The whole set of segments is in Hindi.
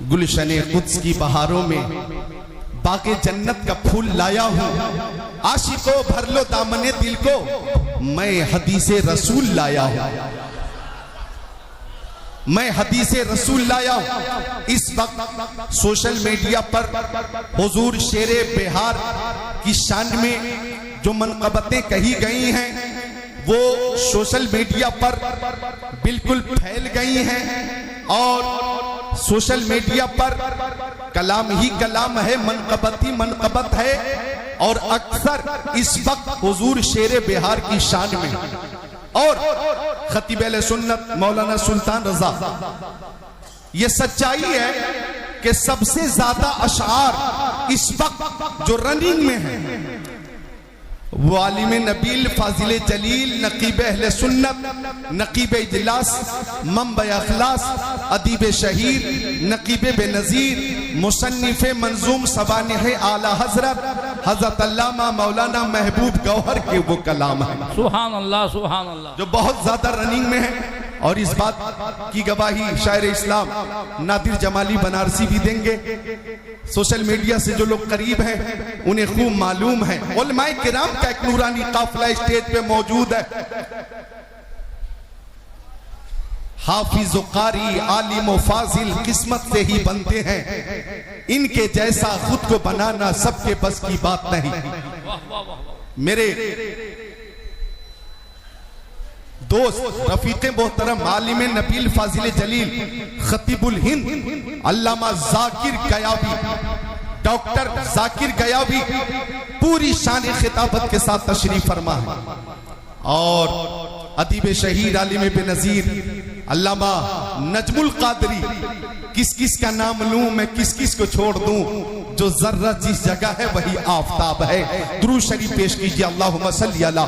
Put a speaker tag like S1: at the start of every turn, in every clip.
S1: गुलशने कुद्स की बहारों में बागे जन्नत का फूल लाया हूँ। आशिको भर लो दामने दिल को, मैं हदीसे रसूल लाया हूँ। मैं हदीसे रसूल लाया हूँ। इस वक्त सोशल मीडिया पर हुजूर शेरे बिहार की शान में जो मनक़बतें कही गई हैं वो सोशल मीडिया पर बिल्कुल फैल गई हैं और सोशल मीडिया पर कलाम ही कलाम है, मनक़बत ही मनक़बत है। और अक्सर इस वक्त हुजूर शेरे बिहार की शान में और खतीब अहले सुन्नत मौलाना सुल्तान रजा, ये सच्चाई है कि सबसे ज्यादा अशआर इस वक्त जो रनिंग में है वो आलिम नबील फाजिल जलील नकीब अहले सुन्नत नकीब इजलास मंबा अखलास अदीब शहीर नकीब बेनज़ीर मुसन्निफ मंजूम सवानिह आला हजरत हजरत अल्लामा मौलाना महबूब गौहर के वो कलाम है।
S2: सुभान अल्लाह, सुभान अल्लाह,
S1: जो बहुत ज्यादा रनिंग में है। और इस बात की गवाही शायर इस्लाम नादिर जमाली बनारसी भी देंगे। सोशल मीडिया से जो लोग करीब हैं उन्हें खूब मालूम है। उलमाए किराम का एक नूरानी काफिला स्टेज पे मौजूद है। हाफिज कारी आलिम व फाजिल किस्मत से ही बनते हैं, इनके जैसा खुद को बनाना सबके बस की बात नहीं। मेरे दोस्त रफीक मोहतरम आलिम नबील फाजिल जलील खतीबुल हिंद अल्लामा जाकिर गयावी, डॉक्टर जाकिर गयावी पूरी शान खिताबत के साथ तशरीफ फरमा है। और अदीब शहीद आलिम बेनज़ीर अल्लामा नजमुल कादरी, किस किस का नाम लूं मैं, किस किस को छोड़ दूं, जो जर्रा जिस जगह है वही आफताब है। दुरूद शरीफ पेश कीजिए। अल्लाहुम्मा सल्ली अला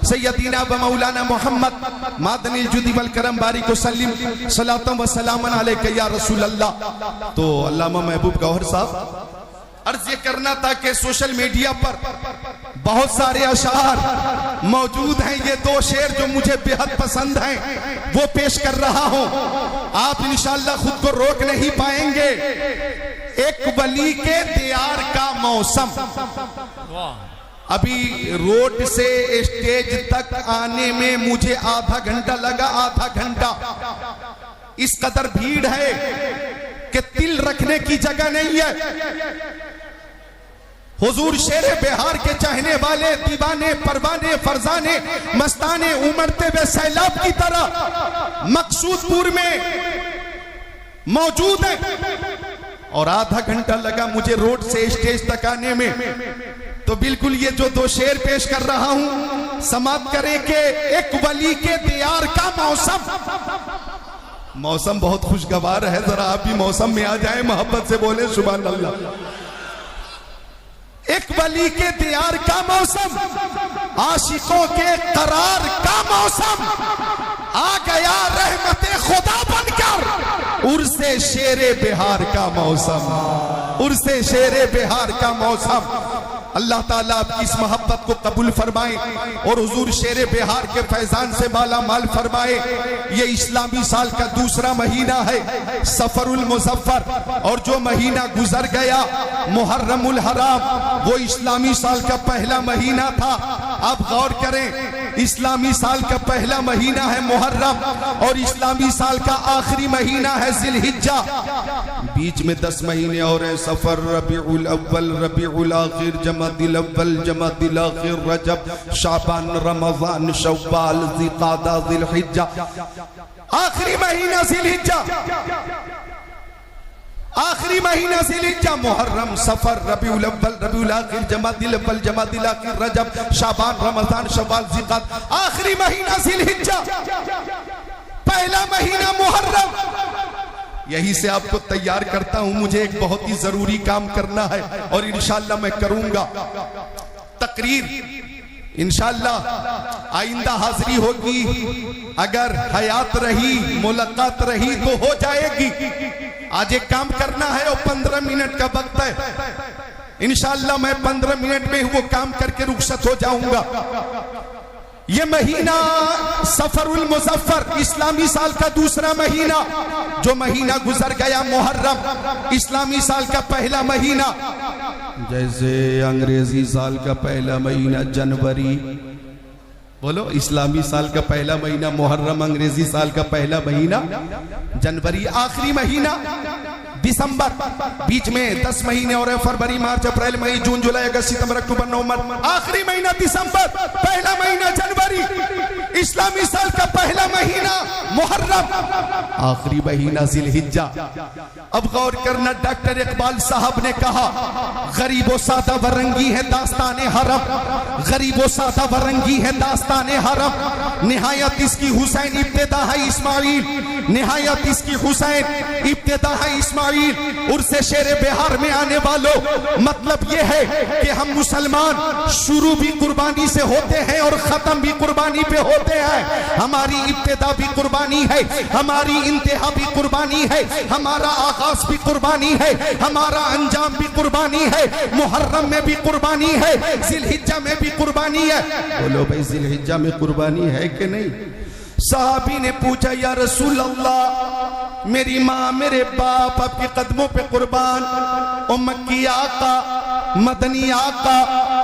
S1: सय्यदीना व मौलाना मोहम्मद मादनिल जुदी वल करम बारिक वसल्लिम सलातम व सलामन अलैका या रसूल अल्लाह। तो अल्लामा महबूब गौहर साहब, अर्ज ये करना था कि सोशल मीडिया पर बहुत सारे अशार मौजूद हैं। ये दो शेर जो मुझे बेहद पसंद हैं वो पेश कर रहा हूं। आप इंशाअल्लाह खुद को रोक नहीं पाएंगे। एक वली के दियार का मौसम, अभी रोड से स्टेज तक आने में मुझे आधा घंटा लगा, आधा घंटा। इस कदर भीड़ है कि तिल रखने की जगह नहीं है। हुजूर शेरे बिहार के चाहने वाले दीवाने परवाने फरजाने मस्ताने उमड़ते हुए सैलाब की तरह मकसूदपुर में मौजूद है और आधा घंटा लगा मुझे रोड से स्टेज तक आने में। तो बिल्कुल ये जो दो शेर पेश कर रहा हूं समाप्त करें कि एक वली के दियार का मौसम बहुत खुशगवार है। जरा आप भी मौसम में आ जाए, मोहब्बत से बोले सुभान अल्लाह। एक वली के दियार का मौसम, आशिकों के करार का मौसम, आ गया रहमते खुदा बनकर उर्से शेरे बिहार का मौसम, उर्से शेरे बिहार का मौसम। अल्लाह ताला आपकी इस मोहब्बत को कबूल फरमाए और हुजूर शेरे बिहार के फैजान से माला माल फरमाए। ये इस्लामी साल का दूसरा महीना है, सफरुल मुज़फ्फर, और जो महीना गुजर गया मुहर्रमुल हराम, वो इस्लामी साल का पहला महीना था। आप गौर करें, इस्लामी साल का पहला महीना है मुहर्रम और इस्लामी साल का आखिरी महीना है जिलहिज्जा। बीच में 10 महीने और हैं, सफर, रबीउल अव्वल, रबीउल आखिर, जमादिल अव्वल, जमादिल आखिर, रजब, शाबान, रमजान, शव्वाल, ज़िक़ादा, ज़िलहिज्जा। आखिरी महीना जिलहिज्जा, आखिरी महीना जिलहिज्जा, मुहर्रम, सफर, रबीउल अव्वल, रबीउल आखिर, जमादिल अव्वल, जमादिल आखिर, रजब, शाबान, रमजान, शव्वाल, ज़िक़ादा। आखिरी महीना जिलहिज्जा, पहला महीना मुहर्रम। यही से आपको तैयार करता हूं। मुझे एक बहुत ही जरूरी काम करना है और इंशाअल्लाह मैं करूंगा। तकरीर इंशाअल्लाह आइंदा हाजिरी होगी, अगर हयात रही मुलाकात रही तो हो जाएगी। आज एक काम करना है और 15 मिनट का वक्त है। इंशाअल्लाह मैं 15 मिनट में वो काम करके रुखसत हो जाऊंगा। ये महीना सफरुल मुज़फ्फर, इस्लामी साल का दूसरा महीना, जो महीना गुजर गया मुहर्रम, इस्लामी साल का पहला महीना, जैसे अंग्रेजी साल का पहला महीना जनवरी, बोलो इस्लामी साल का पहला महीना मुहर्रम, अंग्रेजी साल का पहला महीना जनवरी, आखिरी महीना दिसंबर, बीच में 10 महीने और फरवरी, मार्च, अप्रैल, मई, जून, जुलाई, अगस्त, सितंबर, अक्टूबर, नवंबर, आखिरी महीना दिसंबर, पहला महीना जनवरी, इस्लामी साल का पहला महीना मुहर्रम, आखिरी महीना जिलहिज्जा। अब गौर करना, डॉक्टर इकबाल साहब ने कहा गरीबो सादा वरंगी है दास्ताने हरम, गरीबो सादा वरंगी है दास्ताने हरम, निहायत इसकी हुसैन इब्तिदा है इस्माइल, निहायत इसकी हुसैन इब्तिदा है इस्माइल। उर्से शेरे बिहार में आने वालों, मतलब यह है कि हम मुसलमान शुरू भी कुर्बानी से होते हैं और खत्म भी कुर्बानी पे होते हैं। हमारी इब्तिदा भी कुर्बानी है, हमारी इंतहा भी कुर्बानी है, हमारा आगाज भी कुर्बानी है, हमारा अंजाम भी कुर्बानी है, मुहर्रम में भी कुर्बानी है, जिलहिज्जा में भी कुर्बानी है। बोलो भाई जिलहिज्जा में कुर्बानी है कि नहीं? साहबी ने पूछा या रसूल अल्लाह, मेरी माँ मेरे बाप आपके कदमों पे कुर्बान, ओ मक्की आका, मदनी आका,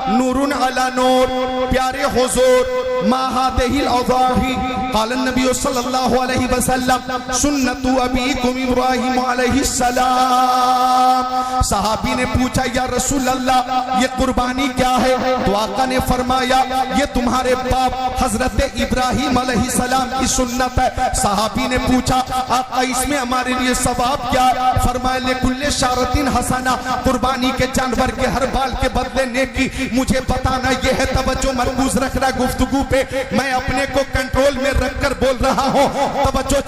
S1: नूरुन अला नूर, प्यारे हुजूर, मा हादिहिल अज़ाही, क़ाल नबी सल्लल्लाहु अलैहि वसल्लम सुन्नतु अबीकुम इब्राहीम अलैहिस सलाम। सहाबी ने पूछा या रसूल अल्लाह ये कुर्बानी क्या है? तो आका ने फरमाया ये तुम्हारे बाप हजरत इब्राहीम अलैहिस सलाम की सुन्नत है। सहाबी ने पूछा आका इसमें हमारे लिए सवाब क्या? फरमाया लिकुल्ले शारतिन हसना, कुर्बानी के जानवर के हर बाल के बदले नेकी। मुझे बताना यह है, तवज्जो मरकूज रख रहा गुफ्तगू पे, मैं अपने को कंट्रोल में रखकर बोल रहा हूँ। तवज्जो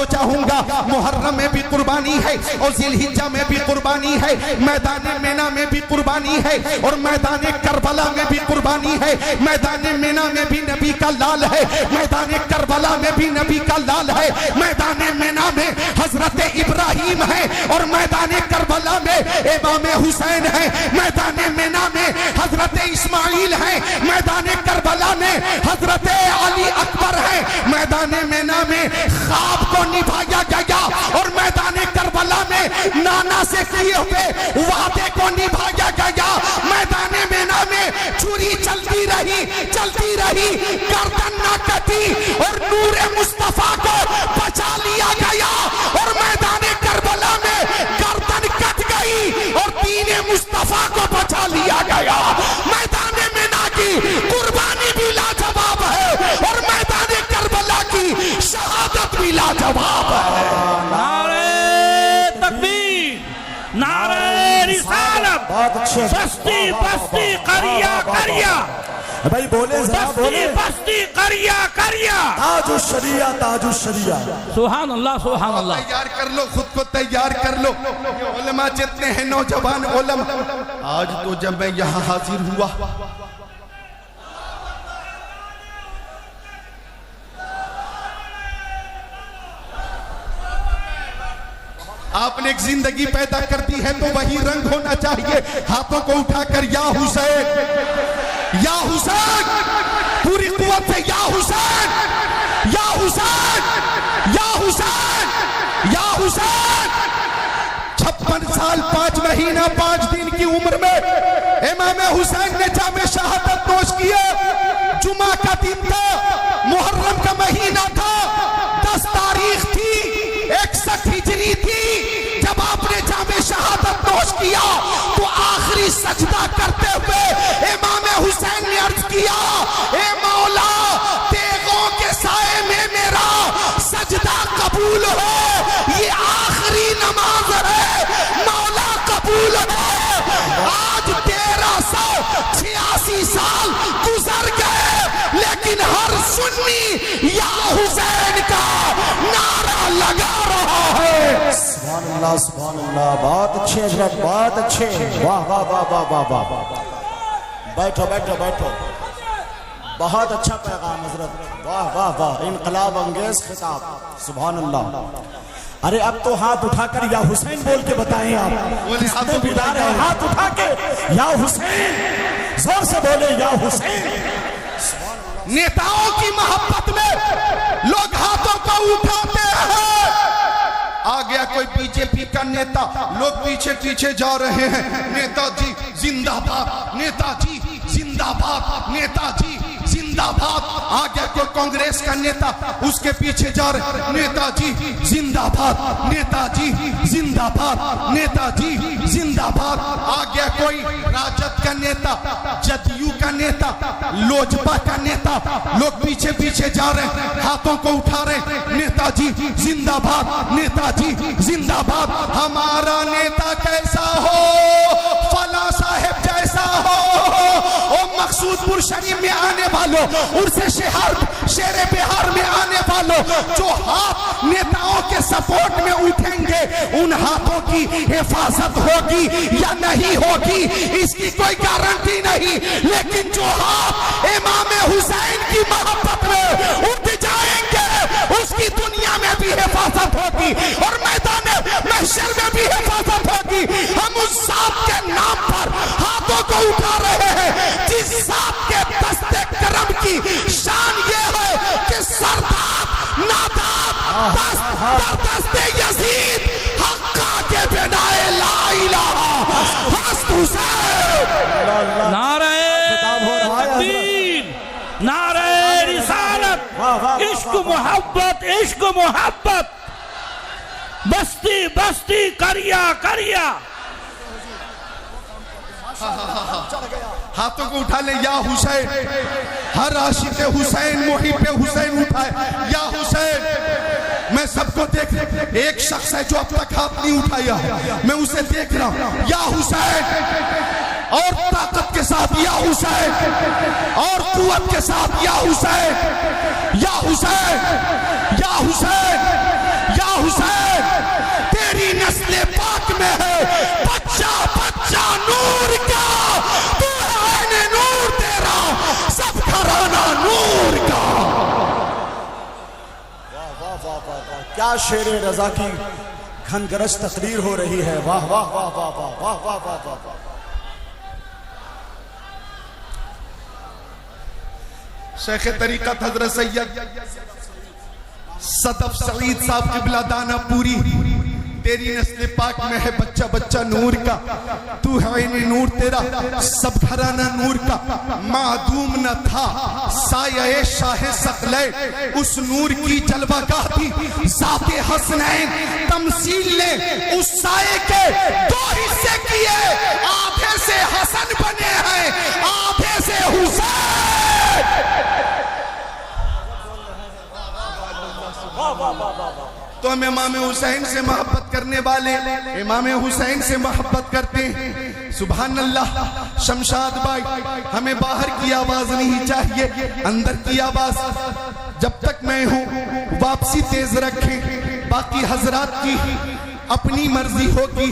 S1: चाहूंगा, मुहर्रम में भी कुर्बानी है और जिलहिज्जा में भी कुर्बानी है, मैदान मिना में भी कुर्बानी है और मैदान करबला में भी कुर्बानी है। मैदान मिना में भी नबी का लाल है, मैदान करबला में भी नबी का लाल है, मैदान मिना में हजरत इब्राहीम है और मैदान करबला में इमाम हुसैन है, मैदान मिना में हजरत इस्माइल है, मैदान करबला में हजरत अली अकबर है, मैदान मिना में ख्वाब को निभाया गया और मैदान करबला में नाना से किए हुए वादे को निभाया गया। मैदान मिना में छुरी चलती रही, गर्दन न कटी और नूरे मुस्तफा को बचा लिया गया और मैदान करबला में गर्दन कट गई और दीने मुस्तफा को बचा लिया गया। मैदान मिना की कुर्बानी भी लाजवाब है और मैदान करबला की शहादत भी लाजवाब है।
S2: नारे तकबीर, नारे रिसालत, बस्ती करिया
S3: भाई बोले
S2: बस्ती करिया
S3: ताजुश शरिया।
S2: सुभान अल्लाह, सुभान अल्लाह।
S1: तैयार कर लो, खुद को तैयार कर लो। उलमा जितने हैं नौजवान उलमा, आज तो जब मैं यहाँ हाजिर हुआ आपने एक जिंदगी पैदा कर दी है तो वही रंग होना चाहिए। हाथों को उठाकर या हुसैन, या हुसैन, पूरी कुव्वत से या हुसैन, या हुसैन, या हुसैन, या हुसैन। 56 साल 5 महीना 5 दिन की उम्र में इमाम हुसैन ने जामे शहादत नोश किया। जुमा का दिन था, मुहर्रम का महीना था, 10 तारीख थी, 61 हिजरी थी। जब आपने जामे शहादत नोश किया तो आखिरी सजदा करते हुए इमाम हुसैन ने अर्ज किया, ए मौला तेगों के साए में मेरा सजदा कबूल हो, ये आखिरी नमाज है, मौला कबूल हो। आज 1386 साल गुजर गए लेकिन हर सुन्नी या हुसैन का नारा लगा रहा है।
S3: सुभान अल्लाह, बहुत अच्छे हजरत, बहुत अच्छे, वाह वाह वाह वाह वाह वाह। बैठो बैठो बैठो, बहुत अच्छा पैगाम हजरत, वाह वाह वाह, इनकलाब अंगेज खिताब, सुभान अल्लाह। अरे अब तो हाथ उठाकर या हुसैन बोल के बताएं आप, किसने बुला रहे हैं? हाथ उठा के या हुसैन, जोर से बोले या हुसैन।
S1: नेताओं की मोहब्बत में लोग हाथों को उठाते हैं, आ गया कोई बीजेपी का नेता, लोग पीछे पीछे जा रहे हैं, नेताजी जिंदाबाद, नेताजी जिंदाबाद, नेताजी जिंदाबाद। आ गया कोई कांग्रेस का नेता, उसके पीछे जा रहे, नेताजी जिंदाबाद, नेताजी जिंदाबाद, नेताजी जिंदाबाद। आ गया कोई राजद का नेता, जदयू का नेता, लोजपा का नेता, लोग पीछे पीछे जा रहे हैं, हाथों को उठा रहे, नेताजी जिंदाबाद, नेताजी जिंदाबाद। हमारा नेता कैसा हो, फला साहेब जैसा हो। ओ मकसूदपुर शरीफ में आने वालों, उर्से शेरे बिहार में आने वालों, जो हाथ नेताओं के सपोर्ट में उठेंगे, उन हाथों की हिफाजत होगी या नहीं होगी इसकी कोई गारंटी नहीं, लेकिन जो हाथ इमाम हुसैन की मोहब्बत में उठ जाएंगे, उसकी दुनिया में भी हिफाजत होगी और मैदान महशर में भी हिफाजत होगी। हम उस साथ के नाम पर हाथों को उठा रहे हैं, जिस साथ के दस्ते करम की शान ये है कि सरदार नादाब दस्ते यजीद हक्का के बिनाए ला इलाहा हस्त हुसैन।
S2: नारे तकबीर, नारे रिसालत, इश्क मोहब्बत, इश्क मोहब्बत, बस्ती बस्ती करिया करिया।
S1: हाथों को उठा ले या हुसैन, हर आशिक हुसैन मुहिब हुसैन उठाए या हुसैन। मैं सबको देख, एक शख्स है जो अब तक हाथ नहीं उठाया है, मैं उसे देख रहा हूं, या हुसैन, और ताकत के साथ या हुसैन, और कुव्वत के साथ या हुसैन, या हुसैन, या हुसैन, या हुसैन। तेरी नस्ल पाक में है बच्चा बच्चा नूर का, तू है नूर तेरा, सब घराना नूर का।
S3: वाह वाह वाह वाह वाह, क्या शेर रजा की घनगरज तकरीर हो रही है। वाह वाह वाह वाह वाह वाह वाह वाह वाह वाह।
S1: शेख तरीकत हजरत सैयद सदफ सईद साहब किबला दाना पूरी, तेरी नस्ल पाक में है बच्चा बच्चा नूर का, तू है नूर तेरा, सब घराना नूर का। मादूम न था साये शाह सकलै, उस नूर की जलवागाह थी ज़ाते हसनैन। तमसील ने उस साये के दो हिस्से किए, आधे से हसन बने हैं, आधे से हुसैन। तो हम इमाम हुसैन से मोहब्बत करने वाले इमाम हुसैन से मोहब्बत करते हैं। सुभान अल्लाह। शमशाद भाई, हमें बाहर की आवाज नहीं चाहिए, अंदर की आवाज। जब तक मैं हूं वापसी तेज रखें, बाकी हजरात की अपनी मर्जी होगी,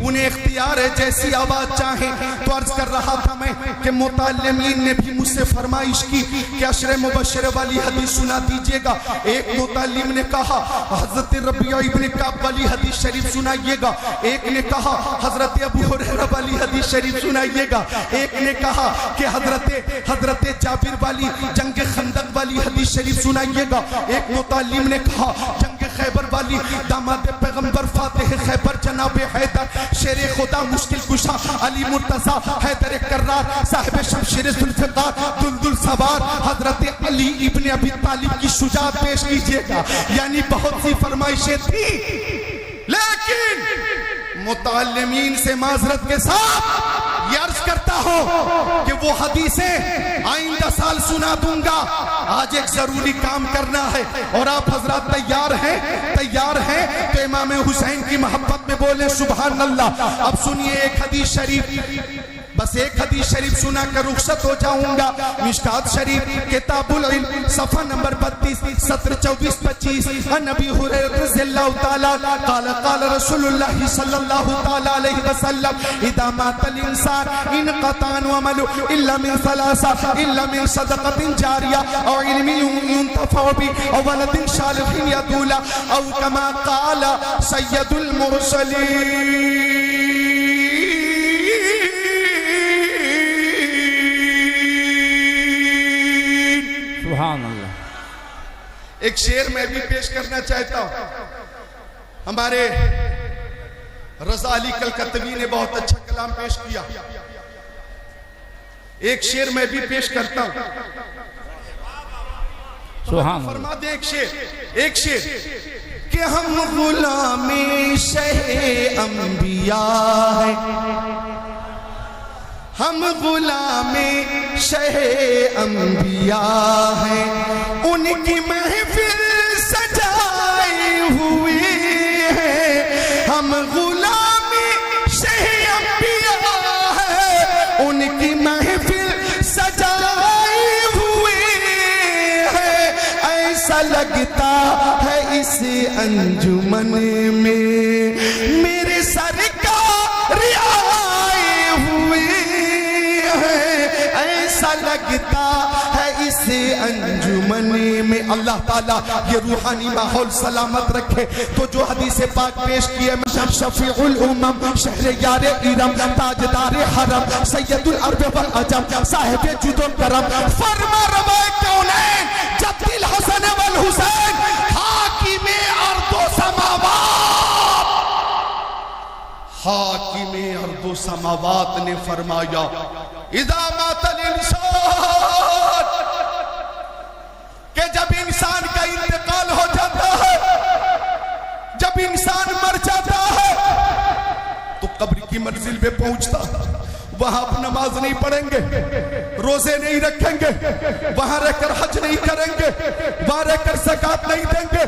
S1: उन्हें इख्तियार है जैसी आवाज चाहे। तो अर्ज कर रहा था मैं कि मुताल्लिमीन ने भी मुझसे फरमाइश की कि अशरे मुबश्शिर वाली हदीस सुना दीजिएगा। एक मुताल्लिम ने कहा हजरत रबिया इब्न काब वाली हदीस शरीफ सुनाइएगा, एक ने कहा हजरत अबू हुरैरा वाली हदीस शरीफ सुनाइएगा, एक ने कहा कि हजरत जाबिर वाली जंग खंदक वाली हदीस शरीफ सुनाइएगा, एक मुताल्लिम ने कहा जंग खैबर वाली, दामाद पैगंबर फातिह खैबर जनाब हैदर शेर खुदा मुश्किल कुशा अली मुर्तजा हैदर कर्रार साहिब शमशीर जुल्फिकार दुलदुल सवार हजरत अली इब्न अबी तालिब की शुजाअत पेश कीजिएगा। यानी बहुत सी फरमाइशें थी, लेकिन मुताल्लिमीन से माजरत के साथ ये अर्ज करता हूं कि वो हदीसें आइंदा साल सुना दूंगा। आज एक जरूरी काम करना है और आप हजरात तैयार हैं तो इमाम हुसैन की मोहब्बत में बोले सुभान अल्लाह। अब सुनिए एक हदीस शरीफ, बस एक हदीस शरीफ सुना कर रुखसत हो जाऊंगा। मिशकात शरीफ किताबुल इल्म सफा नंबर 32 सत्र 24-25 नबी हुरैरा रज़ियल्लाहु ताला क़ाल क़ाल रसूलुल्लाह सल्लल्लाहु ताला अलैहि वसल्लम इदा मातल इंसान इन क़तान अमलु इल्ला मिन सलासा इल्ला मिन सदक़तिन जारिया औ इल्मिन युंतफ़अ बि औ वलदिन सालिहिन यदूला औ कमा क़ाल सय्यदुल मुरसलीन।
S2: सुभान अल्लाह।
S1: एक शेर मैं भी पेश करना चाहता हूं। हमारे रज़ा अली कलकत्तवी ने बहुत अच्छा कलाम पेश किया। एक शेर मैं भी पेश करता हूं। फरमा दे एक शेर कि हम गुलामे शहे अंबिया है, हम गुलामे शहे अंबिया है, उनकी महफिल सजाए हुए हैं। हम गुलामे शहे अंबिया है, उनकी महफिल सजाए हुए हैं। ऐसा लगता है इस अंजुमन में मेरे सरकार आए हुए हैं। ऐसा लगता है इस अंजुमन में। अल्लाह ताला ये रूहानी माहौल सलामत रखे। तो जो हदीस पाक पेश किए, शफीउल उम्मम, शहरे यारे इरम, ताजदारे हरम, सैयदुल अरब वल अजम, साहिबे जुदो करम, फरमा रवाए कौनैन, जद्दिल हसन वल हुसैन, हाकिमे अर्दो समावात, हाकिमे अर्दो समावात ने फरमाया इदा मातल इंसान, कि जब इंसान का इंतकाल हो जाता है, जब इंसान मर जाता है तो कब्र की मंजिल पे पहुंचता, वहां आप नमाज नहीं पढ़ेंगे, रोजे नहीं रखेंगे, वहां रहकर हज नहीं करेंगे, वहां रहकर ज़कात नहीं देंगे,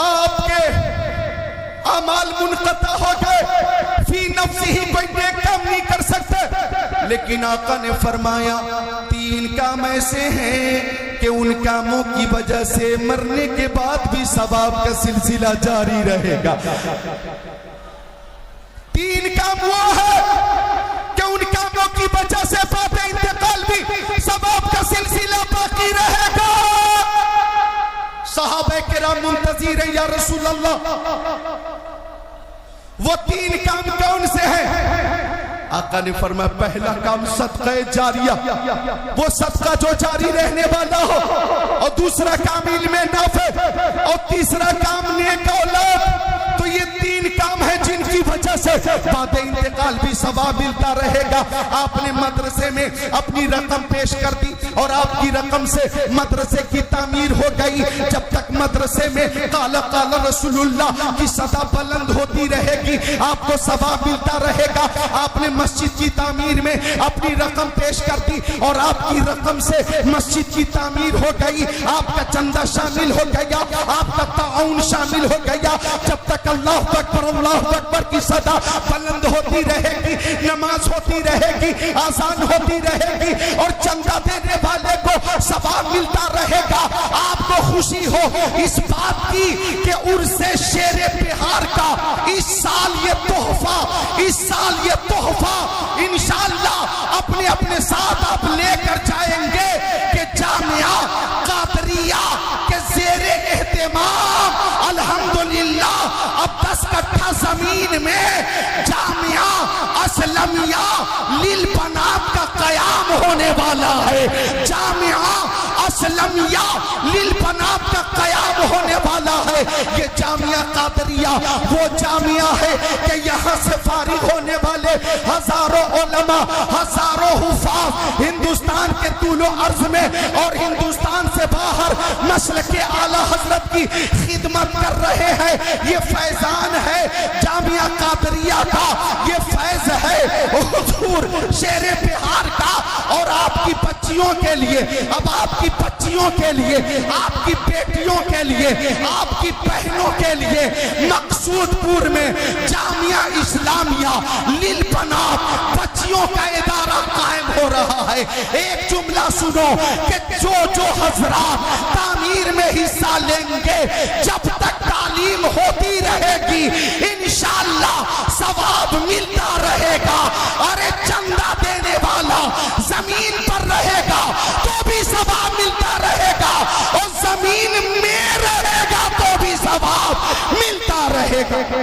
S1: आपके अमाल मुनक़ता हो गए, फी नफ्सिही कोई नेक काम नहीं कर सकते। लेकिन आका ने फरमाया 3 काम ऐसे हैं कि उन कामों की वजह से मरने के बाद भी सवाब का सिलसिला जारी रहेगा। 3 काम वो है कि उन कामों की वजह से बाद इंतकाल भी सवाब का सिलसिला बाकी रहेगा। सहाबे किराम मुंतज़िर हैं या रसूल अल्लाह, वो 3 काम कौन से हैं? आका ने फरमाया पहला काम सदका जारिया, वो सदका जो जारी रहने वाला हो, और दूसरा काम इल्मे नाफे, और तीसरा काम नेक औलाद। तो ये 3 काम है जिनकी वजह से बाद इंतकाल भी सवाब मिलता रहेगा। आपने मदरसे में अपनी रकम पेश कर दी और आपकी रकम से मदरसे की तामीर हो गई। जब तक मदरसे में काला काला रसूलुल्लाह की सदा बुलंद होती रहेगी, आपको सवाब मिलता रहेगा। आपने मस्जिद की तामीर में अपनी रकम पेश कर दी और आपकी रकम से मस्जिद की तामीर हो गई, आपका चंदा शामिल हो गया, आपका ताउन शामिल हो गया। जब तक अल्लाह अकबर की सदा बुलंद होती रहेगी, नमाज होती रहेगी, आजान होती रहेगी और चंदा देने वाले को सवाब मिलता रहेगा। आपको खुशी हो इस बात की कि उर्से शेरे बिहार का इस साल ये तोहफा, इस साल ये तोहफा इंशाअल्लाह अपने अपने साथ आप लेकर जाएंगे कि जामिया कादरिया के ज़ेरे एहतिमाम अल्हम्दुलिल्लाह अब 10 कट्ठा जमीन में जामिया असलमिया लिल बनात का कयाम होने वाला है। जामिया असलमिया लिल बनात का कयाम होने वाला है। ये जामिया कादरिया वो जामिया है कि यहाँ से फारिग होने वाले हजारों उलमा, हजारों हुफाज हिंदुस्तान के तूलो अर्ज में और हिंदुस्तान से बाहर मसल के आला हजरत की खिदमत कर रहे हैं। ये फैजान है जामिया कादरिया का, ये फैज है हुजूर शेरे बिहार का। और आपकी बच्चियों के लिए, अब आपकी बच्चियों के लिए, आपकी बेटियों के लिए, आपकी बहनों के लिए मकसूदपुर में जामिया इस्लामिया लिल बनात बच्चियों का इदारा कायम हो रहा है। एक जुमला सुनो कि जो हजरात तामीर में हिस्सा लेंगे, जब तक तालीम होती रहेगी इंशाअल्लाह सवाब मिलता रहेगा। अरे चंदा देने वाला जमीन पर रहेगा तो भी सवाब मिलता रहेगा, और जमीन में रहेगा तो भी सवाब मिलता रहेगा।